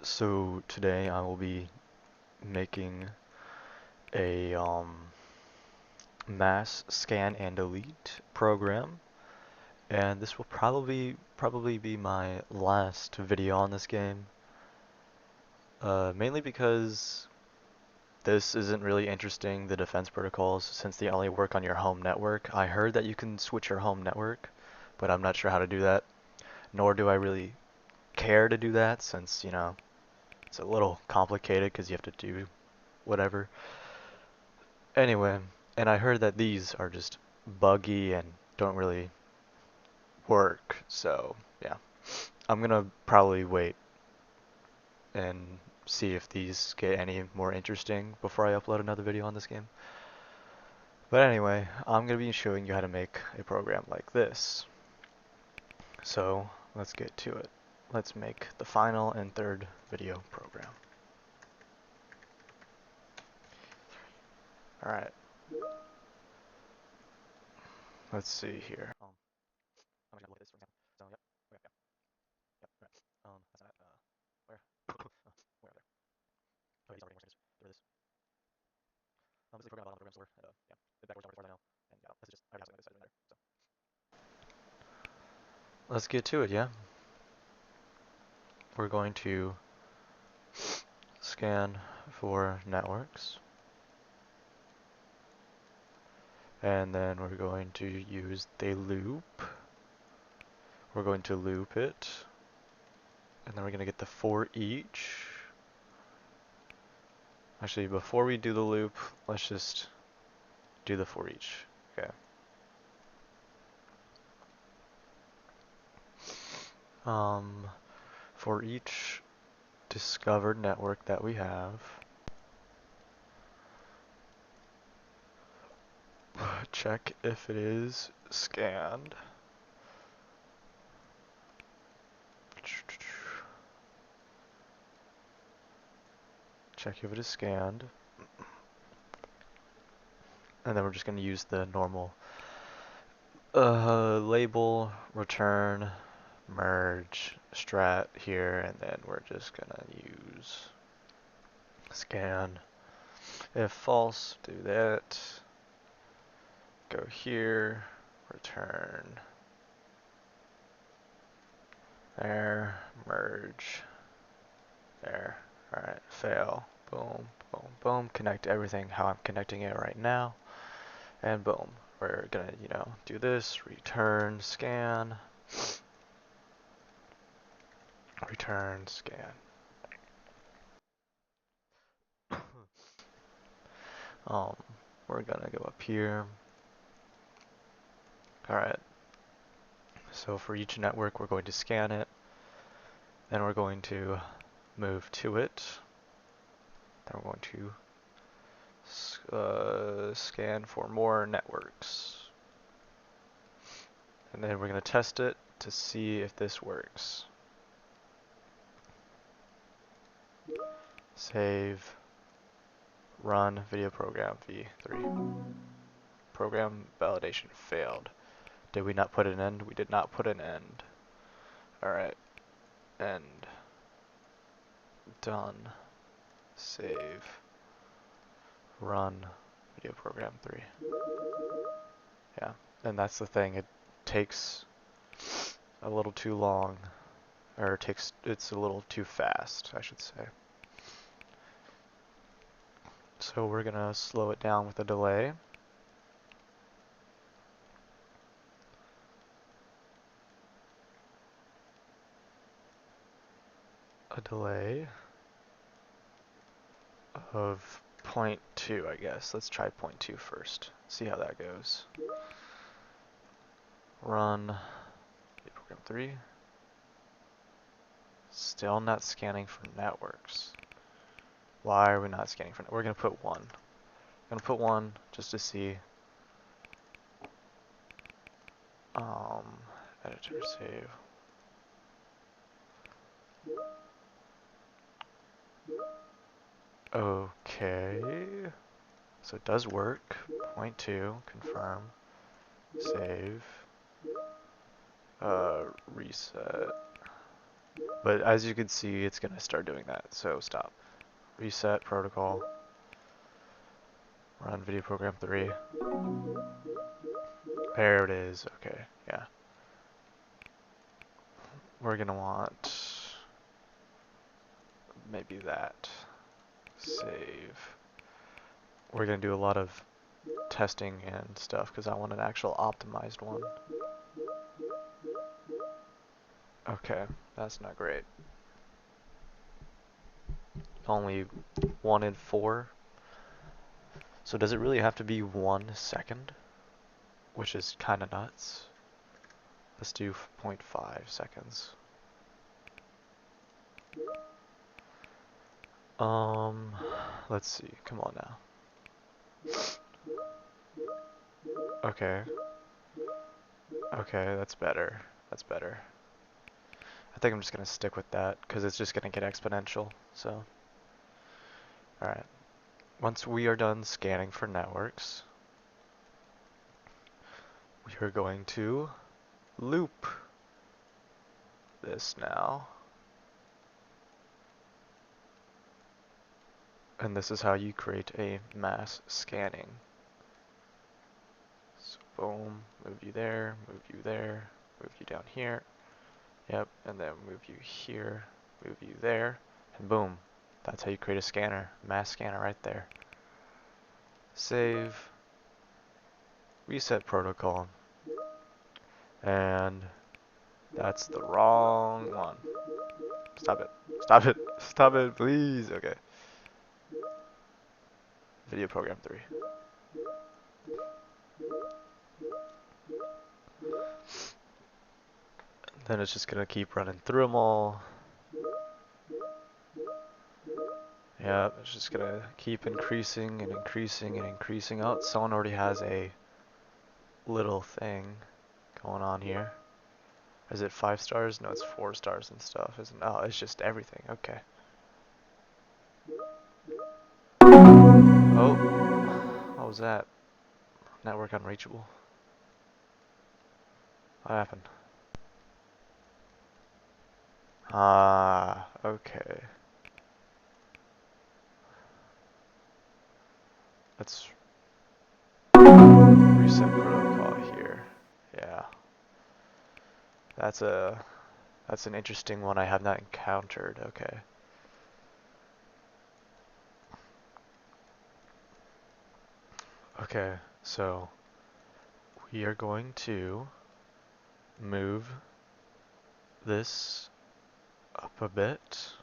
So today I will be making a mass scan and delete program, and this will probably be my last video on this game. Mainly because this isn't really interesting, the defense protocols, since they only work on your home network. I heard that you can switch your home network, but I'm not sure how to do that, nor do I really care to do that since, it's a little complicated because you have to do whatever. Anyway, and I heard that these are just buggy and don't really work, so yeah. I'm gonna probably wait and see if these get any more interesting before I upload another video on this game. But anyway, I'm gonna be showing you how to make a program like this. So let's get to it. Let's make the final and third video program. Alright, let's see here. I'm gonna look at this for example. So, yep, okay, yep, right. That's that, where? Where are there? Oh, these already more changes. There it is. This is a program about on the program store, and, yeah, the backwards are as far as I know, and, yeah, this is just, I already have something on this side in there, so. Let's get to it, yeah? We're going to scan for networks, and then we're going to use the loop. We're going to loop it, and then we're going to get the for each. Actually, before we do the loop, let's just do the for each. Okay. For each discovered network that we have, check if it is scanned. Check if it is scanned. And then we're just going to use the normal label, return, merge, strat here, and then we're just going to use scan. If false, do that. Go here, return. There, merge. There. Alright, fail. Boom, boom, boom. Connect everything how I'm connecting it right now. And boom. We're gonna, do this. Return, scan. Return, scan. um, we're gonna go up here. Alright. So for each network, we're going to scan it. Then we're going to move to it. Then we're going to scan for more networks. And then we're going to test it to see if this works. Save, run video program v3. Program validation failed. Did we not put an end? We did not put an end. Alright, end. Done. Save. Run video program 3. Yeah, and that's the thing. It takes a little too long, or it's a little too fast, I should say. So we're gonna slow it down with a delay. A delay of 0.2, I guess. Let's try 0.2 first. See how that goes. Run program 3. Still not scanning for networks. Why are we not scanning for networks? We're gonna put 1. I'm gonna put 1 just to see. Editor save. Okay. So it does work. 0.2, confirm. Save. Reset. But as you can see, it's gonna start doing that. So stop. Reset protocol. Run video program 3. There it is. Okay, yeah. We're gonna want maybe that. Save. We're gonna do a lot of testing and stuff because I want an actual optimized one. Okay, that's not great. Only 1 in 4. So does it really have to be 1 second? Which is kind of nuts. Let's do 0.5 seconds. Let's see. Come on now. Okay. Okay, that's better. That's better. I think I'm just gonna stick with that because it's just gonna get exponential. So, alright. Once we are done scanning for networks, we are going to loop this now. And this is how you create a mass scanning. So boom, move you there, move you there, move you down here. Yep, and then move you here, move you there, and boom. That's how you create a scanner, mass scanner right there. Save, reset protocol, and that's the wrong one. Stop it, stop it, stop it, please. Okay. Video program 3. Then it's just gonna keep running through them all. Yeah, it's just gonna keep increasing and increasing and increasing. Oh, someone already has a little thing going on here. Is it 5 stars? No, it's 4 stars and stuff, isn't it? Oh, it's just everything. Okay. Oh, what was that? Network unreachable. What happened? Ah, okay. Let's reset protocol here. Yeah. That's an interesting one I have not encountered. Okay. Okay, so we are going to move this up a bit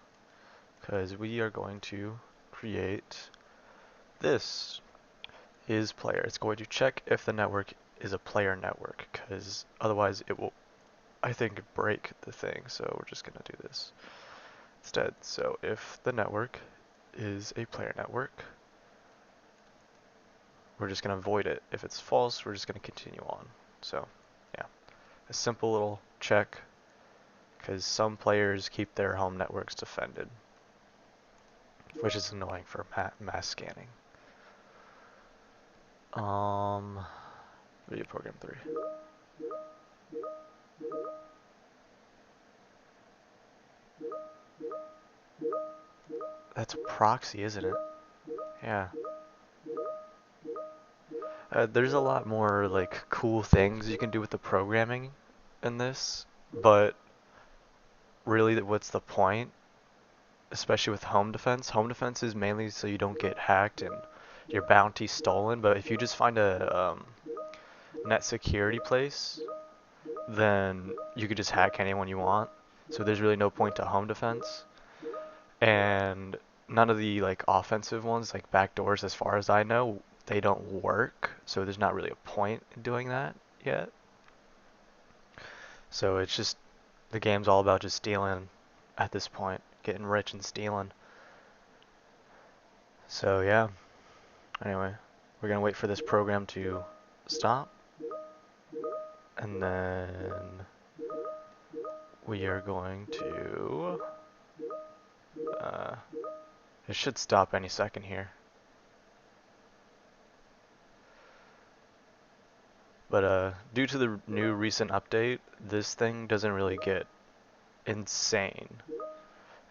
because we are going to create this is player. It's going to check if the network is a player network because otherwise it will, I think, break the thing. So we're just going to do this instead. So if the network is a player network, we're just going to void it. If it's false, we're just going to continue on. So yeah, a simple little check because some players keep their home networks defended, which is annoying for mass scanning. Video program 3. That's a proxy, isn't it? Yeah. There's a lot more like cool things you can do with the programming in this, but really what's the point? Especially with home defense. Home defense is mainly so you don't get hacked and your bounty stolen, but if you just find a net security place, then you could just hack anyone you want. So there's really no point to home defense. And none of the like offensive ones, like backdoors, as far as I know, they don't work. So there's not really a point in doing that yet. So it's just the game's all about just stealing at this point, getting rich and stealing. So yeah. Anyway, we're gonna wait for this program to stop, and then we are going to. It should stop any second here. But due to the new recent update, this thing doesn't really get insane.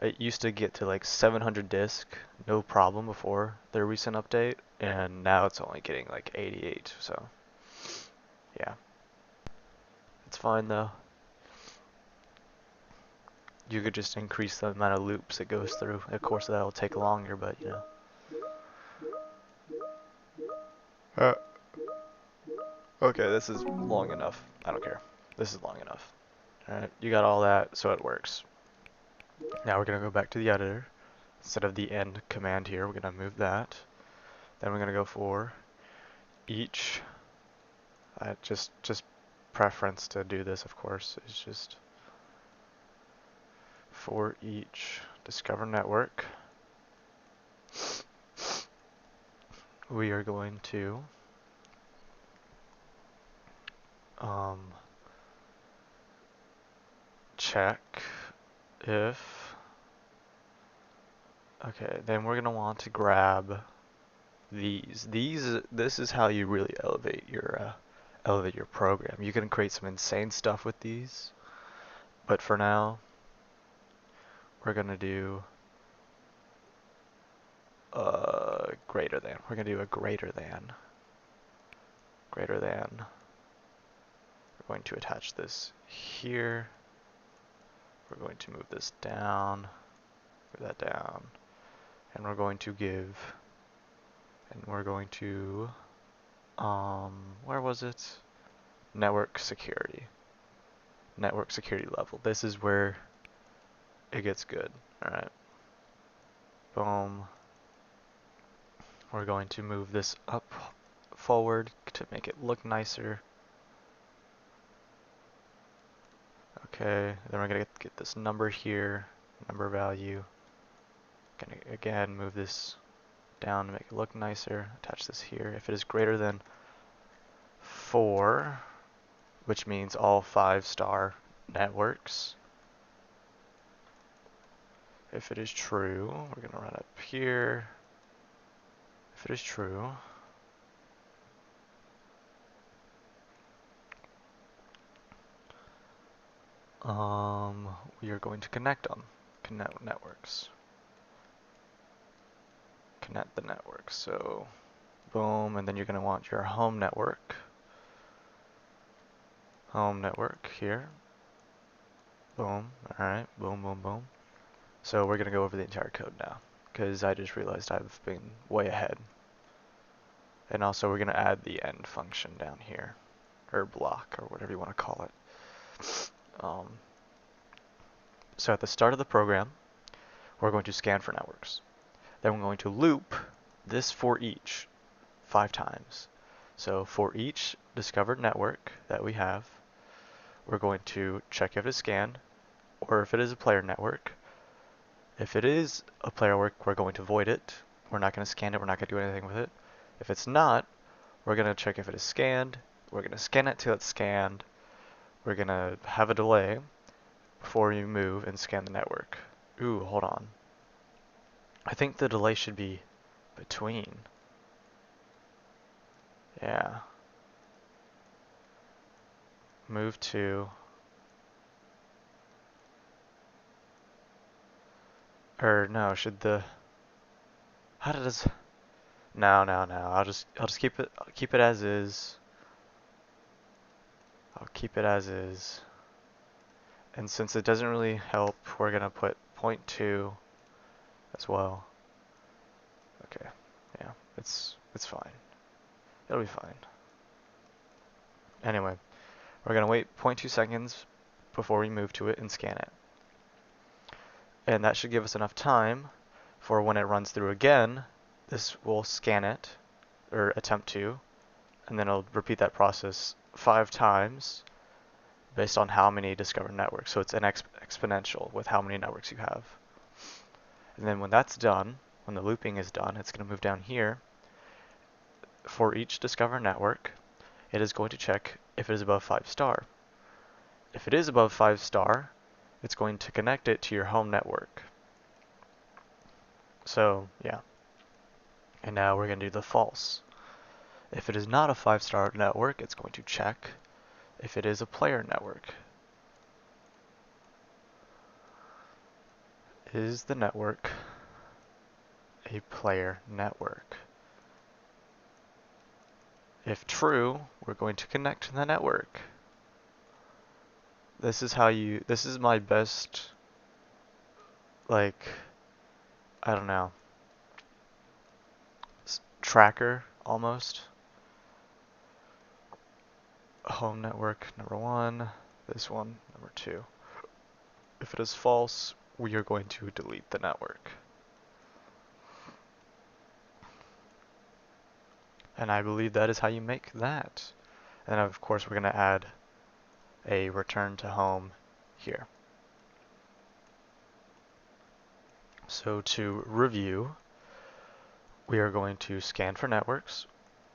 It used to get to like 700 disk, no problem before their recent update, and now it's only getting like 88, so yeah. It's fine though. You could just increase the amount of loops it goes through. Of course that'll take longer, but you know. Okay, this is long enough. I don't care. This is long enough. Alright, you got all that, so it works. Now we're gonna go back to the editor. Instead of the end command here, we're gonna move that. Then we're gonna go for each. Just preference to do this, of course, is just for each discover network. We are going to check if, okay, then we're gonna want to grab these. This is how you really elevate your program. You can create some insane stuff with these, but for now, we're gonna do greater than. We're gonna do a greater than. Greater than. We're going to attach this here. We're going to move this down, move that down, and we're going to give, and we're going to, where was it? Network security. Network security level. This is where it gets good. Alright. Boom. We're going to move this up forward to make it look nicer. Okay, then we're gonna get this number here, number value. Gonna again move this down to make it look nicer. Attach this here. If it is greater than 4, which means all 5-star networks. If it is true, we're gonna run up here. If it is true, we are going to connect them. Connect networks. Connect the network. So, boom, and then you're going to want your home network. Home network here. Boom. Alright, boom, boom, boom. So we're going to go over the entire code now, because I just realized I've been way ahead. And also we're going to add the end function down here, or block, or whatever you want to call it. So at the start of the program, we're going to scan for networks. Then we're going to loop this for each 5 times. So for each discovered network that we have, we're going to check if it is scanned, or if it is a player network. If it is a player network, we're going to void it. We're not going to scan it, we're not going to do anything with it. If it's not, we're going to check if it is scanned. We're going to scan it till it's scanned. We're going to have a delay before you move and scan the network. Ooh, hold on. I think the delay should be between. Yeah. Move to. Or no, should the. How does? No. I'll just keep it as is. I'll keep it as is. And since it doesn't really help, we're gonna put 0.2 as well. Okay. Yeah, it's fine. It'll be fine. Anyway, we're gonna wait 0.2 seconds before we move to it and scan it. And that should give us enough time for when it runs through again, this will scan it, or attempt to, and then it'll repeat that process 5 times based on how many discovered networks. So it's an exponential with how many networks you have. And then when that's done, when the looping is done, it's going to move down here. For each discovered network, it is going to check if it is above 5-star. If it is above 5-star, it's going to connect it to your home network. So, yeah. And now we're going to do the false. If it is not a 5-star network, it's going to check if it is a player network. Is the network a player network? If true, we're going to connect to the network. This is my best, like, I don't know, tracker almost. Home network number 1, this one number 2. If it is false, we are going to delete the network. And I believe that is how you make that. And of course we're going to add a return to home here. So to review, we are going to scan for networks,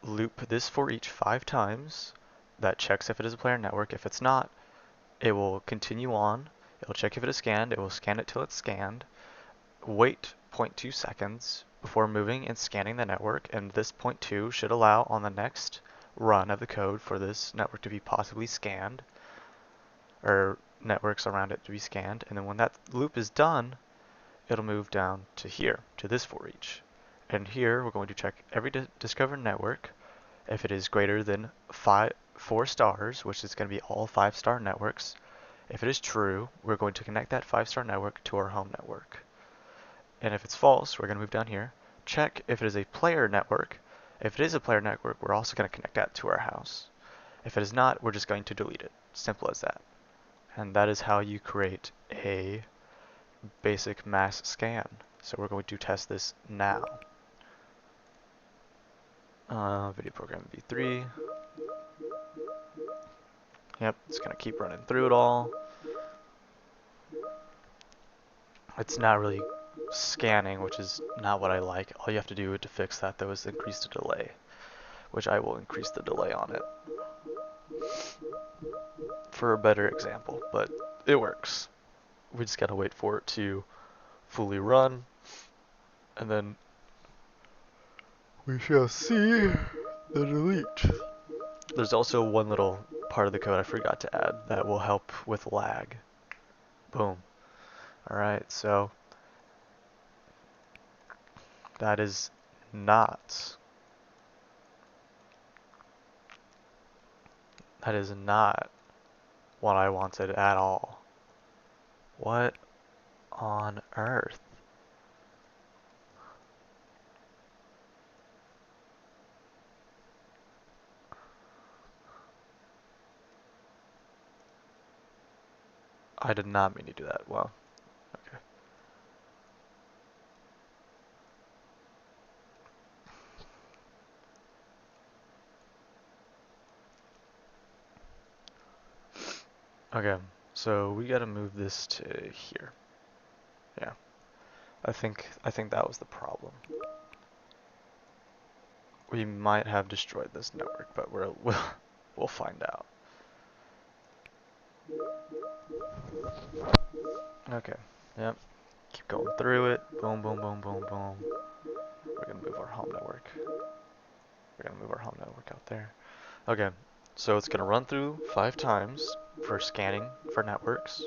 loop this for each 5 times. That checks if it is a player network. If it's not, it will continue on. It'll check if it is scanned. It will scan it till it's scanned. Wait 0.2 seconds before moving and scanning the network, and this 0.2 should allow on the next run of the code for this network to be possibly scanned, or networks around it to be scanned. And then when that loop is done, it'll move down to here, to this for each. And here we're going to check every discovered network. If it is greater than 4 stars, which is going to be all 5-star networks, if it is true, we're going to connect that 5-star network to our home network. And if it's false, we're going to move down here, check if it is a player network. If it is a player network, we're also going to connect that to our house. If it is not, we're just going to delete it. Simple as that. And that is how you create a basic mass scan. So we're going to test this now. Video program v3. Yep, it's going to keep running through it all. It's not really scanning, which is not what I like. All you have to do to fix that though is increase the delay, which I will increase the delay on it for a better example, but it works. We just gotta wait for it to fully run, and then we shall see the delete. There's also one little part of the code I forgot to add that will help with lag. Boom. Alright, so that is not what I wanted at all. What on earth? I did not mean to do that. Well, okay. Okay, so we gotta move this to here. Yeah, I think that was the problem. We might have destroyed this network, but we'll find out. Okay, yep. Keep going through it. Boom, boom, boom, boom, boom. We're gonna move our home network. We're gonna move our home network out there. Okay, so it's gonna run through 5 times for scanning for networks.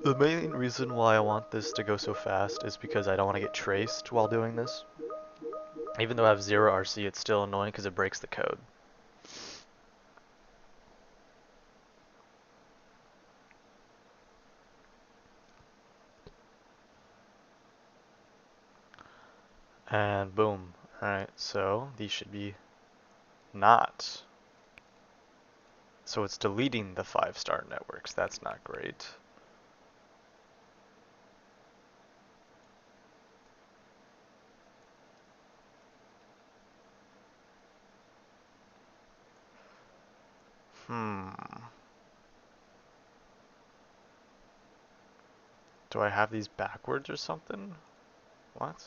The main reason why I want this to go so fast is because I don't want to get traced while doing this. Even though I have 0 RC, it's still annoying because it breaks the code. And boom. Alright, so these should be not. So it's deleting the 5-star networks. That's not great. Do I have these backwards or something? What?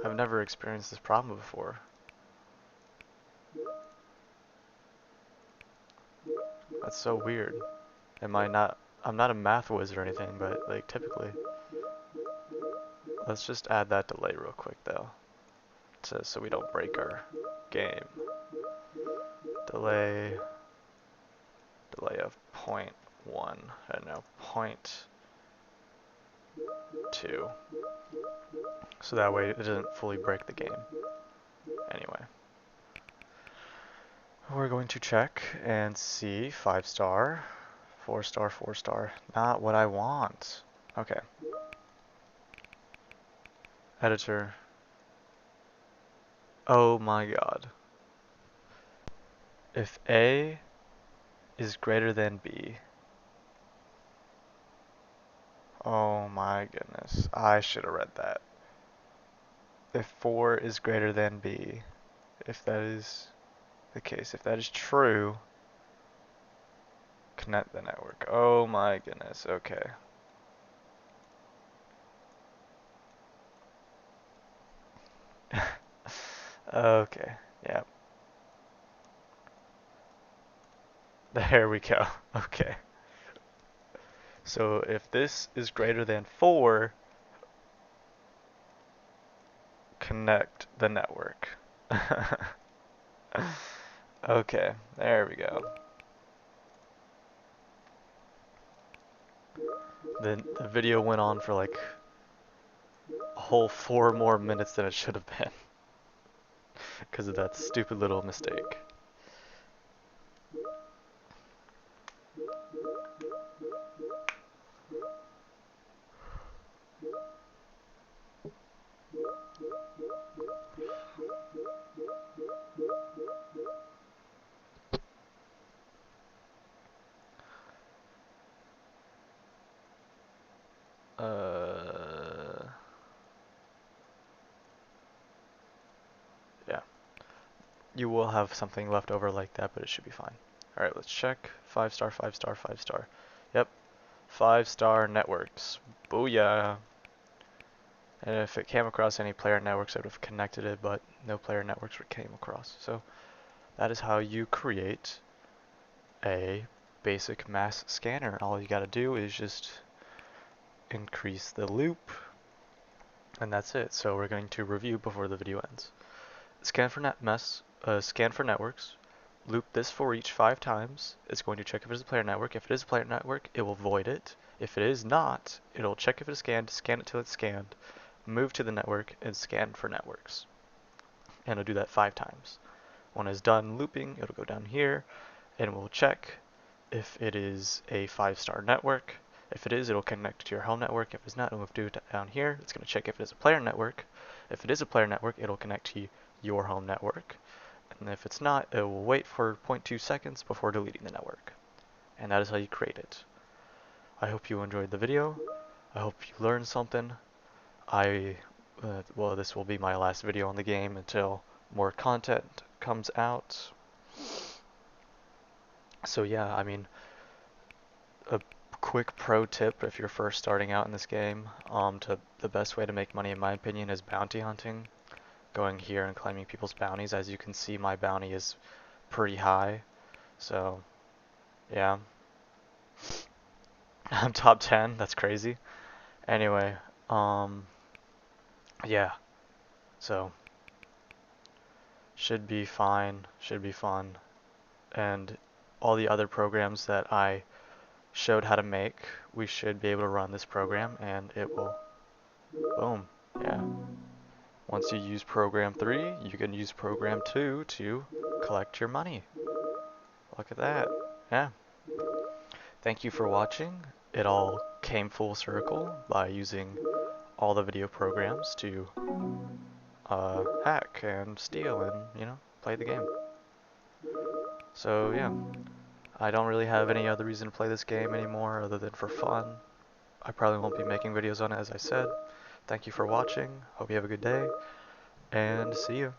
I've never experienced this problem before. That's so weird. I'm not a math whiz or anything, but like typically. Let's just add that delay real quick though, so we don't break our game. Delay of 0.1, I don't know, 0.2. So that way it doesn't fully break the game. Anyway. We're going to check and see 5-star, 4-star, 4-star. Not what I want. Okay. Editor. Oh my god. If A is greater than B. Oh my goodness. I should have read that. If 4 is greater than B. If that is the case, if that is true, connect the network. Oh my goodness. Okay. Okay. Yeah. There we go. Okay. So if this is greater than 4, connect the network. Okay, there we go. Then the video went on for like a whole 4 more minutes than it should have been because of that stupid little mistake. Yeah. You will have something left over like that, but it should be fine. Alright, let's check. 5-star, 5-star, 5-star. Yep. 5-star networks. Booyah. And if it came across any player networks, I would have connected it, but no player networks came across. So that is how you create a basic mass scanner. All you gotta do is just increase the loop, and that's it. So we're going to review before the video ends. Scan for scan for networks. Loop this for each 5 times. It's going to check if it is a player network. If it is a player network, it will void it. If it is not, it'll check if it is scanned, scan it till it's scanned, move to the network, and scan for networks. And it'll do that 5 times. When it's done looping, it'll go down here, and we'll check if it is a 5-star network. If it is, it'll connect to your home network. If it's not, it'll move to down here. It's going to check if it is a player network. If it is a player network, it'll connect to your home network. And if it's not, it will wait for 0.2 seconds before deleting the network. And that is how you create it. I hope you enjoyed the video. I hope you learned something. Well, this will be my last video on the game until more content comes out. So yeah, I mean, a quick pro tip if you're first starting out in this game, the best way to make money in my opinion is bounty hunting. Going here and claiming people's bounties. As you can see, my bounty is pretty high. So, yeah. I'm top 10, that's crazy. Anyway, yeah. So, should be fine, should be fun. And all the other programs that I showed how to make, we should be able to run this program and it will, boom, yeah. Once you use program 3, you can use program 2 to collect your money. Look at that, yeah. Thank you for watching. It all came full circle by using all the video programs to hack and steal and, you know, play the game. So yeah, I don't really have any other reason to play this game anymore other than for fun. I probably won't be making videos on it, as I said. Thank you for watching. Hope you have a good day, and see you.